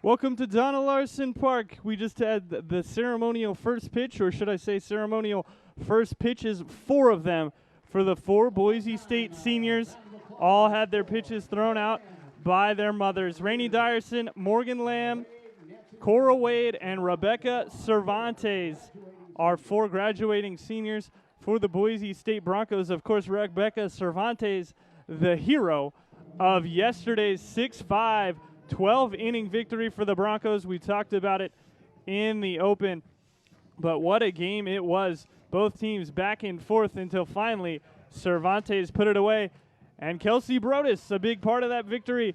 Welcome to Donna Larson Park. We just had the ceremonial first pitch, or should I say ceremonial first pitches, 4 of them for the 4 Boise State seniors. All had their pitches thrown out by their mothers. Rainey Dyerson, Morgan Lamb, Cora Wade, and Rebecca Cervantes are 4 graduating seniors for the Boise State Broncos. Of course, Rebecca Cervantes, the hero of yesterday's 6-5 12-inning victory for the Broncos. We talked about it in the open, but what a game it was. Both teams back and forth until finally Cervantes put it away. And Kelsey Brodus, a big part of that victory.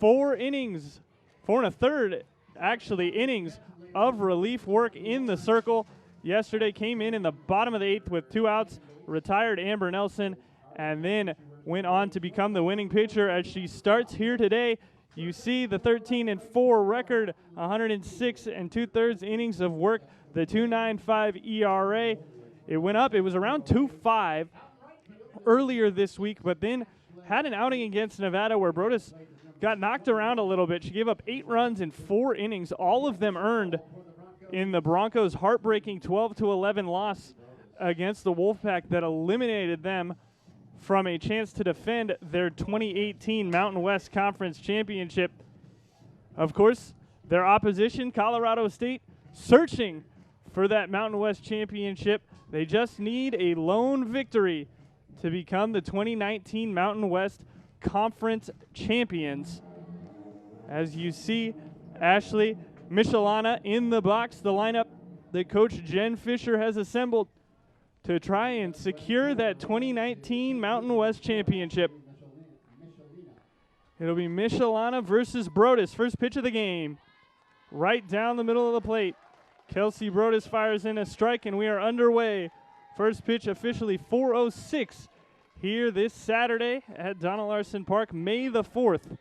4 innings, 4 1/3, actually, innings of relief work in the circle. Yesterday came in the bottom of the 8th with 2 outs, retired Amber Nelson, and then went on to become the winning pitcher as she starts here today. You see the 13-4 record, 106 2/3 innings of work, the 2.95 ERA. It went up. It was around 2.5 earlier this week, but then had an outing against Nevada where Brodus got knocked around a little bit. She gave up 8 runs in 4 innings, all of them earned in the Broncos' heartbreaking 12-11 loss against the Wolfpack that eliminated them from a chance to defend their 2018 Mountain West Conference Championship. Of course, their opposition, Colorado State, searching for that Mountain West Championship. They just need a lone victory to become the 2019 Mountain West Conference champions. As you see, Ashley Michelana in the box, the lineup that Coach Jen Fisher has assembled to try and secure that 2019 Mountain West Championship. It'll be Michelana versus Brodus. First pitch of the game. Right down the middle of the plate. Kelsey Brodus fires in a strike, and we are underway. First pitch officially 4:06 here this Saturday at Donna Larson Park, May the 4th.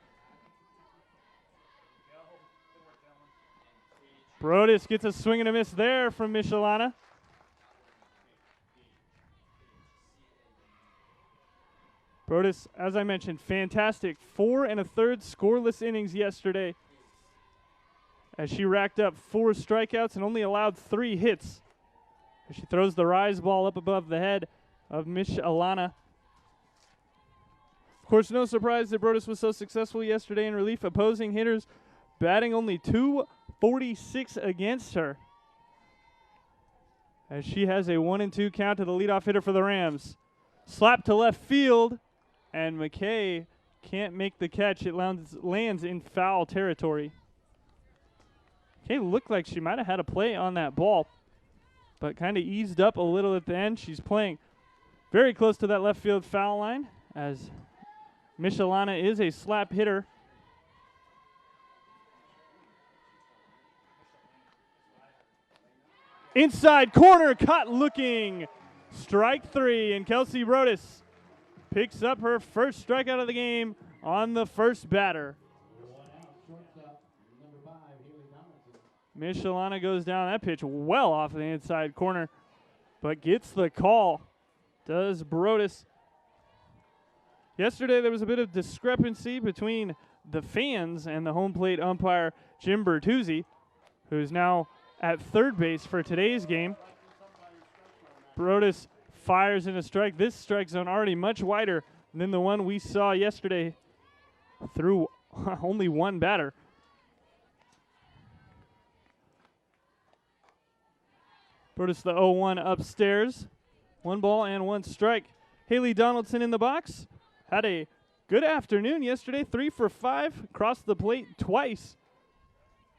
Brodus gets a swing and a miss there from Michelana. Brodus, as I mentioned, fantastic. 4 1/3 scoreless innings yesterday as she racked up 4 strikeouts and only allowed 3 hits. As she throws the rise ball up above the head of Michelana. Of course, no surprise that Brodus was so successful yesterday in relief. Opposing hitters batting only .246 against her, as she has a 1-2 count to the leadoff hitter for the Rams. Slap to left field. And McKay can't make the catch. It lands in foul territory. McKay looked like she might have had a play on that ball, but kind of eased up a little at the end. She's playing very close to that left field foul line, as Michelana is a slap hitter. Inside corner, caught looking. Strike 3, and Kelsey Brodus picks up her first strikeout of the game on the first batter. Michelana goes down. That pitch well off the inside corner, but gets the call. Does Brodus. Yesterday there was a bit of discrepancy between the fans and the home plate umpire, Jim Bertuzzi, who's now at third base for today's game. Brodus fires in a strike. This strike zone already much wider than the one we saw yesterday through only one batter. Brodus the 0-1 upstairs. 1 ball and 1 strike. Haley Donaldson in the box. Had a good afternoon yesterday. 3 for 5. Crossed the plate twice.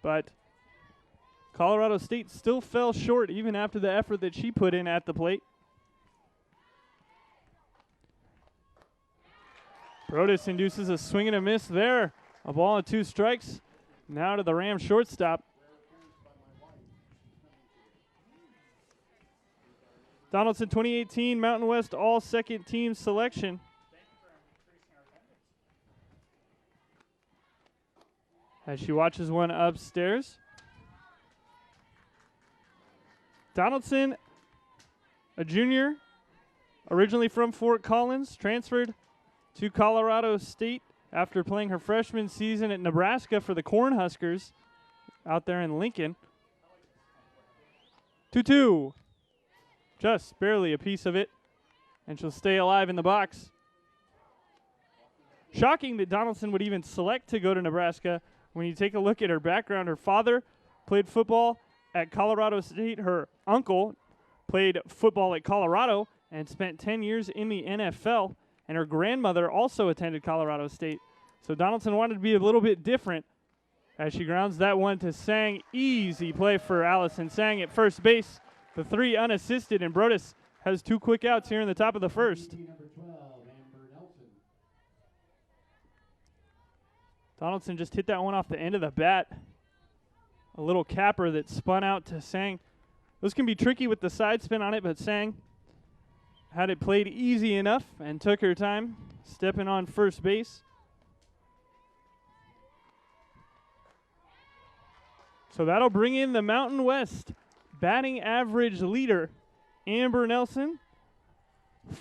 But Colorado State still fell short even after the effort that she put in at the plate. Brodus induces a swing and a miss there. A ball and 2 strikes. Now to the Rams shortstop. Donaldson, 2018 Mountain West All-Second Team selection. As she watches one upstairs. Donaldson, a junior, originally from Fort Collins, transferred to Colorado State after playing her freshman season at Nebraska for the Cornhuskers. out there in Lincoln. 2-2. Just barely a piece of it. And she'll stay alive in the box. Shocking that Donaldson would even select to go to Nebraska. When you take a look at her background, her father played football at Colorado State. Her uncle played football at Colorado and spent 10 years in the NFL. And her grandmother also attended Colorado State. So Donaldson wanted to be a little bit different as she grounds that one to Sang. Easy play for Allison Sang at first base. The 3 unassisted, and Brodus has 2 quick outs here in the top of the first. Donaldson just hit that one off the end of the bat. A little capper that spun out to Sang. Those can be tricky with the side spin on it, but Sang had it played easy enough and took her time stepping on first base. So that'll bring in the Mountain West batting average leader, Amber Nelson.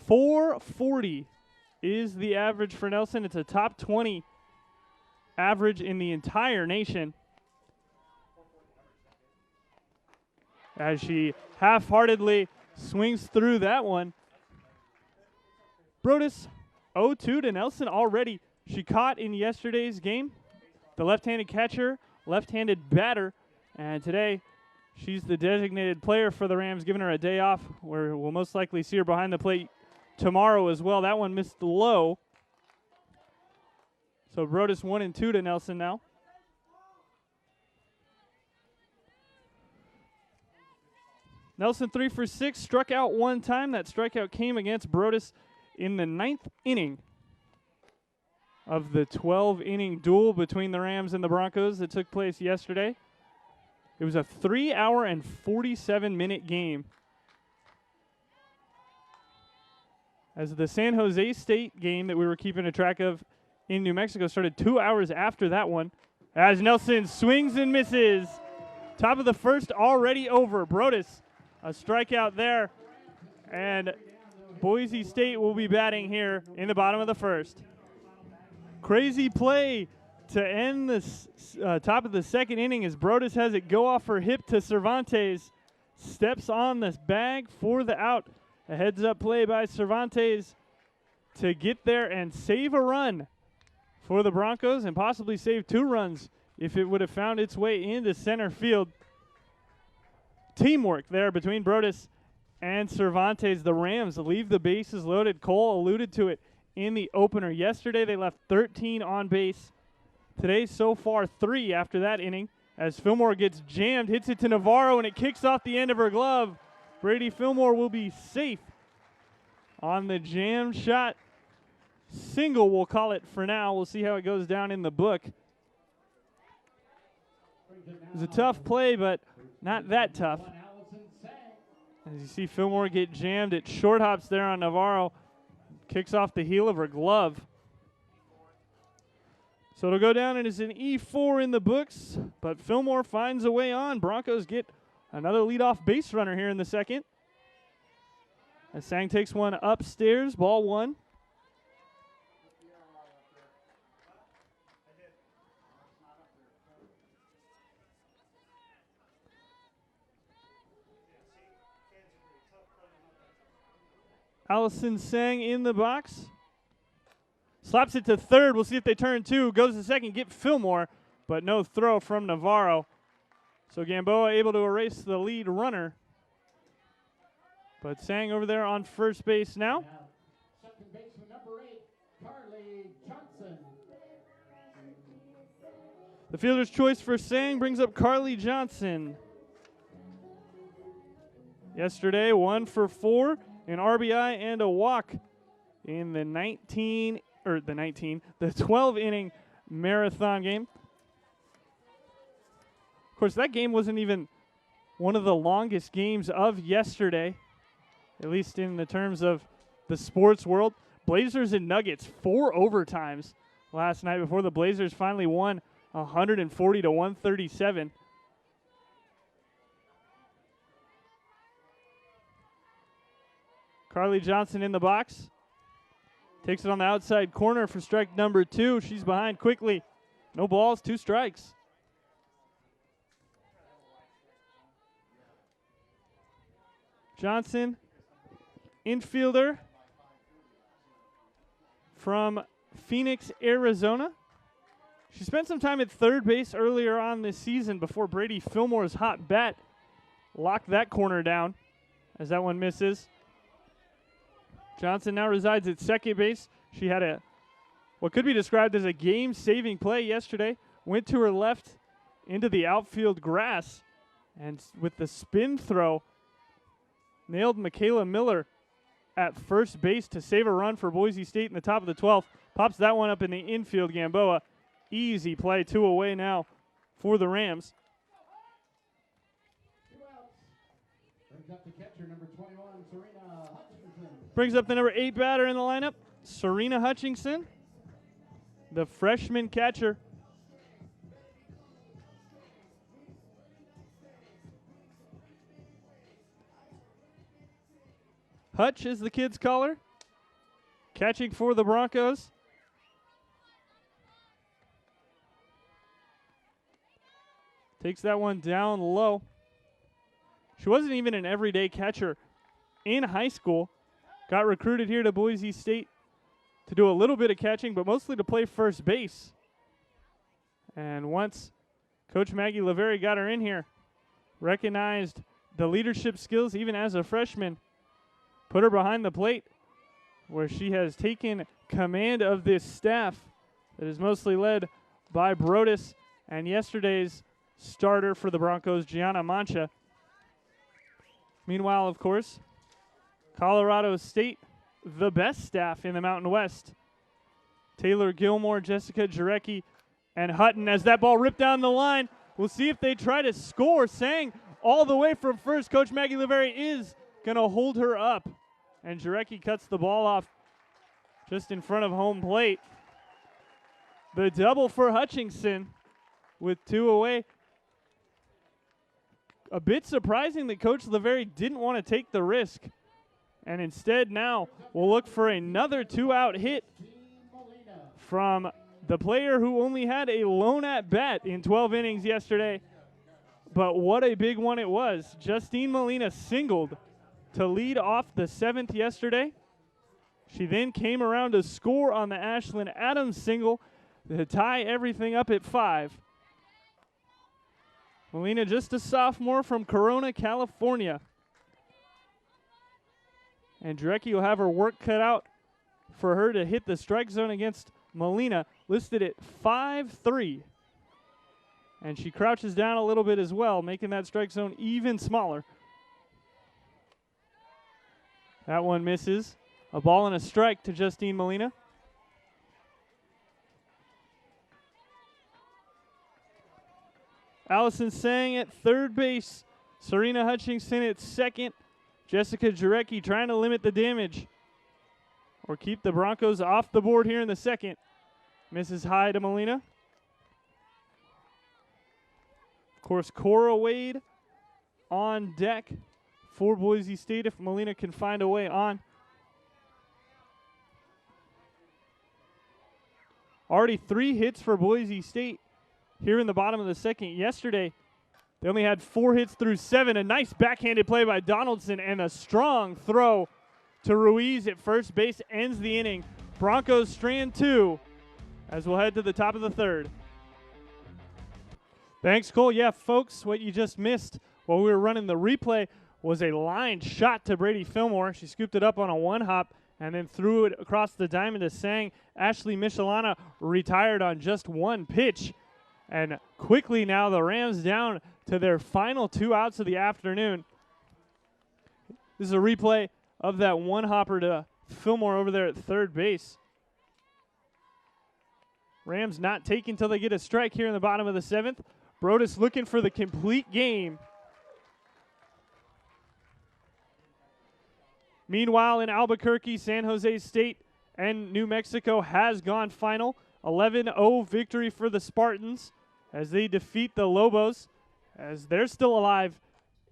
440 is the average for Nelson. It's a top 20 average in the entire nation. As she half-heartedly swings through that one. Brodus 0-2 to Nelson already. She caught in yesterday's game. The left-handed catcher, left-handed batter. And today, she's the designated player for the Rams, giving her a day off, where we'll most likely see her behind the plate tomorrow as well. That one missed low. So Brodus 1-2 to Nelson now. Nelson 3 for 6, struck out 1 time. That strikeout came against Brodus in the 9th inning of the 12-inning duel between the Rams and the Broncos that took place yesterday. It was a 3-hour and 47-minute game. As the San Jose State game that we were keeping a track of in New Mexico started 2 hours after that one. As Nelson swings and misses. Top of the first already over. Brodus, a strikeout there. And Boise State will be batting here in the bottom of the first. Crazy play to end the top of the second inning as Brodus has it go off her hip to Cervantes. Steps on this bag for the out. A heads-up play by Cervantes to get there and save a run for the Broncos and possibly save 2 runs if it would have found its way into center field. Teamwork there between Brodus and Cervantes. The Rams leave the bases loaded. Cole alluded to it in the opener. Yesterday they left 13 on base. Today so far 3 after that inning as Fillmore gets jammed, hits it to Navarro, and it kicks off the end of her glove. Brady Fillmore will be safe on the jam shot. Single, we'll call it for now. We'll see how it goes down in the book. It was a tough play, but not that tough. As you see Fillmore get jammed, it short hops there on Navarro. Kicks off the heel of her glove. So it'll go down and it's an E4 in the books, but Fillmore finds a way on. Broncos get another leadoff base runner here in the second. As Sang takes one upstairs, ball 1. Allison Sang in the box. Slaps it to third. We'll see if they turn 2. Goes to second, get Fillmore, but no throw from Navarro. So Gamboa able to erase the lead runner. But Sang over there on first base now. Second baseman number 8, Carly Johnson. The fielder's choice for Sang brings up Carly Johnson. Yesterday, 1 for 4, an RBI and a walk in the 12-inning marathon game. Of course, that game wasn't even one of the longest games of yesterday, at least in the terms of the sports world. Blazers and Nuggets, 4 overtimes last night before the Blazers finally won 140-137. Carly Johnson in the box. Takes it on the outside corner for strike number 2. She's behind quickly. No balls, 2 strikes. Johnson, infielder from Phoenix, Arizona. She spent some time at third base earlier on this season before Brady Fillmore's hot bat locked that corner down as that one misses. Johnson now resides at second base. She had what could be described as a game-saving play yesterday. Went to her left into the outfield grass, and with the spin throw, nailed Michaela Miller at first base to save a run for Boise State in the top of the 12th. Pops that one up in the infield. Gamboa, easy play, 2 away now for the Rams. Brings up the catcher, number 21, Serena Hutchinson. Brings up the number 8 batter in the lineup, Serena Hutchinson, the freshman catcher. Hutch is the kids' caller. Catching for the Broncos. Takes that one down low. She wasn't even an everyday catcher in high school. Got recruited here to Boise State to do a little bit of catching, but mostly to play first base. And once Coach Maggie Lavery got her in here, recognized the leadership skills even as a freshman, put her behind the plate, where she has taken command of this staff that is mostly led by Brodus and yesterday's starter for the Broncos, Gianna Mancha. Meanwhile, of course, Colorado State, the best staff in the Mountain West. Taylor Gilmore, Jessica Jarecki, and Hutton as that ball ripped down the line. We'll see if they try to score. Sang all the way from first. Coach Maggie Lavery is going to hold her up. And Jarecki cuts the ball off just in front of home plate. The double for Hutchinson with 2 away. A bit surprising that Coach Lavery didn't want to take the risk. And instead now we'll look for another 2-out hit from the player who only had a lone at bat in 12 innings yesterday. But what a big one it was. Justine Molina singled to lead off the 7th yesterday. She then came around to score on the Ashlyn Adams single to tie everything up at 5. Molina, just a sophomore from Corona, California. And Jarecki will have her work cut out for her to hit the strike zone against Molina, listed at 5'3". And she crouches down a little bit as well, making that strike zone even smaller. That one misses. A ball and a strike to Justine Molina. Allison Sang at third base. Serena Hutchinson at second. Jessica Jarecki trying to limit the damage or keep the Broncos off the board here in the second. Misses high to Molina. Of course, Cora Wade on deck for Boise State if Molina can find a way on. Already 3 hits for Boise State here in the bottom of the second. Yesterday, they only had 4 hits through 7. A nice backhanded play by Donaldson and a strong throw to Ruiz at first base ends the inning. Broncos strand 2 as we'll head to the top of the 3rd. Thanks, Cole. Yeah, folks, what you just missed while we were running the replay was a line shot to Brady Fillmore. She scooped it up on a 1-hop and then threw it across the diamond to Sang. Ashley Michelana retired on just 1 pitch. And quickly now the Rams down to their final 2 outs of the afternoon. This is a replay of that 1-hopper to Fillmore over there at third base. Rams not taking until they get a strike here in the bottom of the 7th. Brodus looking for the complete game. Meanwhile, in Albuquerque, San Jose State and New Mexico has gone final. 11-0 victory for the Spartans as they defeat the Lobos, as they're still alive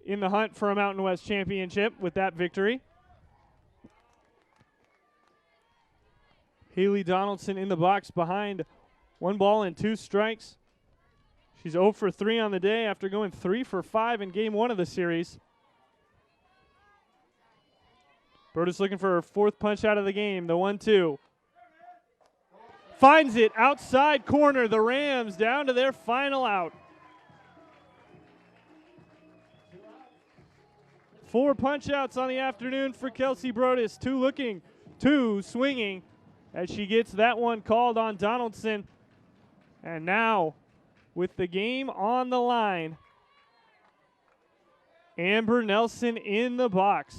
in the hunt for a Mountain West championship with that victory. Haley Donaldson in the box behind 1 ball and 2 strikes. She's 0 for 3 on the day after going 3 for 5 in game 1 of the series. Brodus looking for her 4th punch out of the game. The 1-2. Finds it outside corner. The Rams down to their final out. 4 punch outs on the afternoon for Kelsey Brodus. 2 looking, 2 swinging as she gets that one called on Donaldson. And now, with the game on the line, Amber Nelson in the box.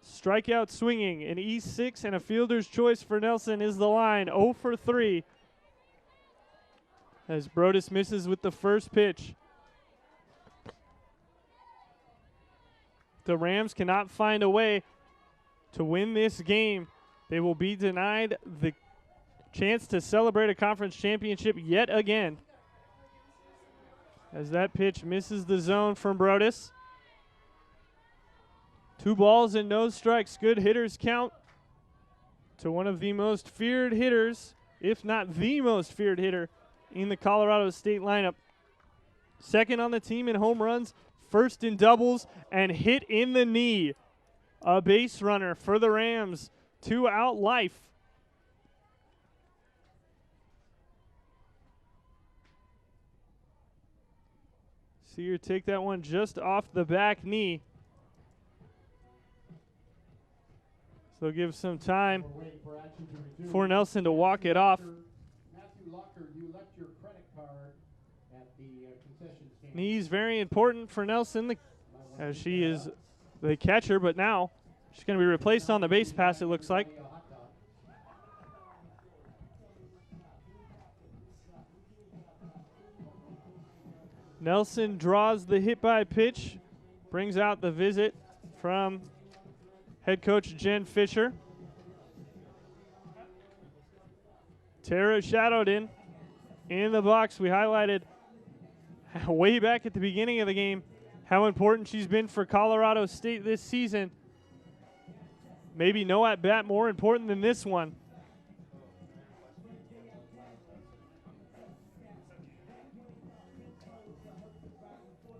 Strikeout swinging, an E6 and a fielder's choice for Nelson is the line. 0 for 3 as Brodus misses with the first pitch. The Rams cannot find a way to win this game. They will be denied the chance to celebrate a conference championship yet again. As that pitch misses the zone from Brodus. 2 balls and no strikes. Good hitters count to one of the most feared hitters, if not the most feared hitter in the Colorado State lineup. 2nd on the team in home runs, 1st in doubles, and hit in the knee. A base runner for the Rams. 2-out life. See her take that one just off the back knee. So give some time for Nelson to walk it off. Knees very important for Nelson as she is the catcher, but now she's going to be replaced on the base pass, it looks like. Nelson draws the hit by pitch, brings out the visit from head coach Jen Fisher. Tara Shadowden in the box. We highlighted way back at the beginning of the game how important she's been for Colorado State this season. Maybe no at-bat more important than this one.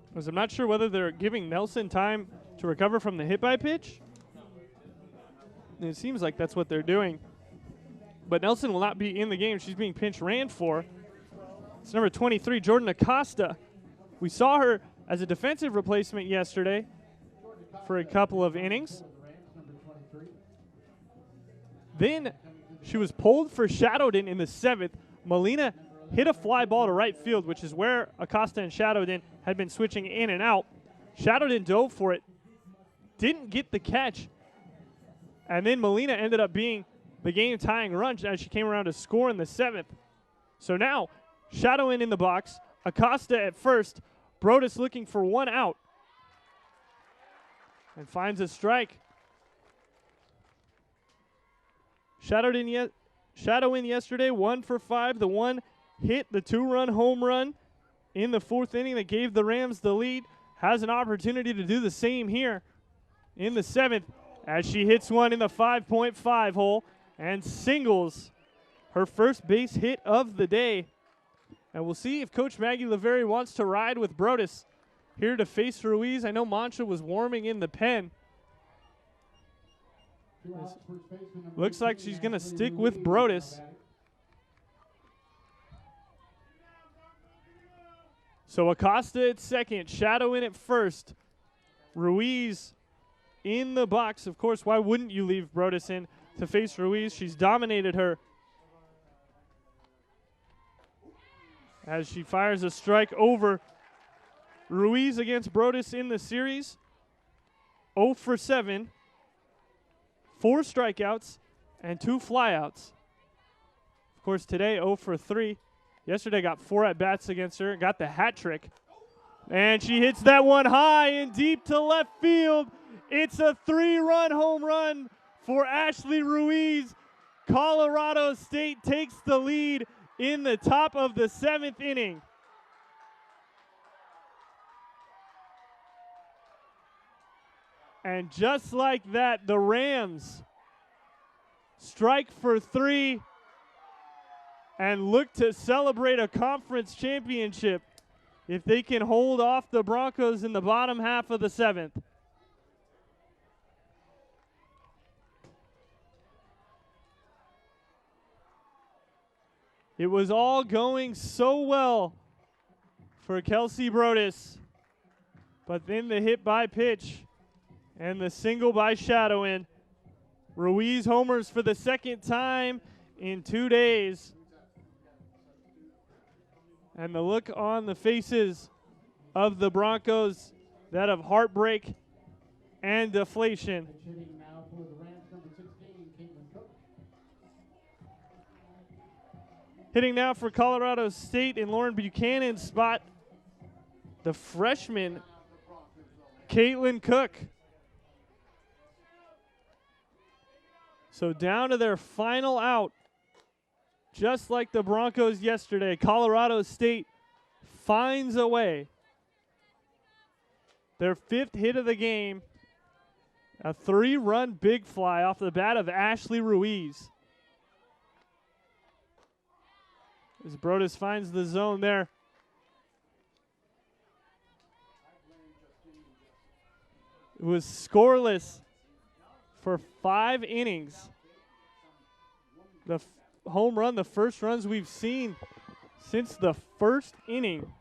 Because I'm not sure whether they're giving Nelson time to recover from the hit by pitch. It seems like that's what they're doing. But Nelson will not be in the game. She's being pinch ran for. It's number 23, Jordan Acosta. We saw her as a defensive replacement yesterday for a couple of innings. Then she was pulled for Shadowden in the 7th. Molina hit a fly ball to right field, which is where Acosta and Shadowden had been switching in and out. Shadowden dove for it, didn't get the catch, and then Molina ended up being the game-tying run as she came around to score in the 7th. So now, Shadowden in the box, Acosta at first, Brodus looking for 1 out, and finds a strike. Shadowden yesterday, 1 for 5. The one hit the 2-run home run in the 4th inning that gave the Rams the lead. Has an opportunity to do the same here in the 7th as she hits one in the 5.5 hole and singles her first base hit of the day. And we'll see if Coach Maggie Laveri wants to ride with Brodus here to face Ruiz. I know Mancha was warming in the pen. Looks like she's going to stick with Brodus. So Acosta at second, Shadowden at first. Ruiz in the box. Of course, why wouldn't you leave Brodus in to face Ruiz? She's dominated her. As she fires a strike over. Ruiz against Brodus in the series. 0 for 7. 4 strikeouts and 2 flyouts. Of course, today 0 for 3. Yesterday got 4 at-bats against her, got the hat trick. And she hits that one high and deep to left field. It's a 3-run home run for Ashley Ruiz. Colorado State takes the lead in the top of the 7th inning. And just like that, the Rams strike for 3 and look to celebrate a conference championship if they can hold off the Broncos in the bottom half of the 7th. It was all going so well for Kelsey Brodus. But then the hit by pitch and the single by Shadowin. Ruiz homers for the second time in 2 days. And the look on the faces of the Broncos, that of heartbreak and deflation. Hitting now for the Rams, number 16, Caitlin Cook. Hitting now for Colorado State in Lauren Buchanan's spot, the freshman, Caitlin Cook. So down to their final out, just like the Broncos yesterday. Colorado State finds a way. Their 5th hit of the game, a 3-run big fly off the bat of Ashley Ruiz. As Brodus finds the zone there. It was scoreless for 5 innings. The home run, the first runs we've seen since the first inning.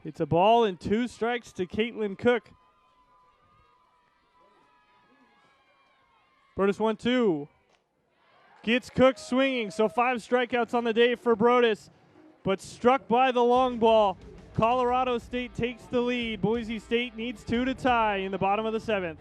It's a ball and 2 strikes to Caitlin Cook. Brodus 1-2. Gets Cook swinging, so 5 strikeouts on the day for Brodus, but struck by the long ball. Colorado State takes the lead. Boise State needs 2 to tie in the bottom of the 7th.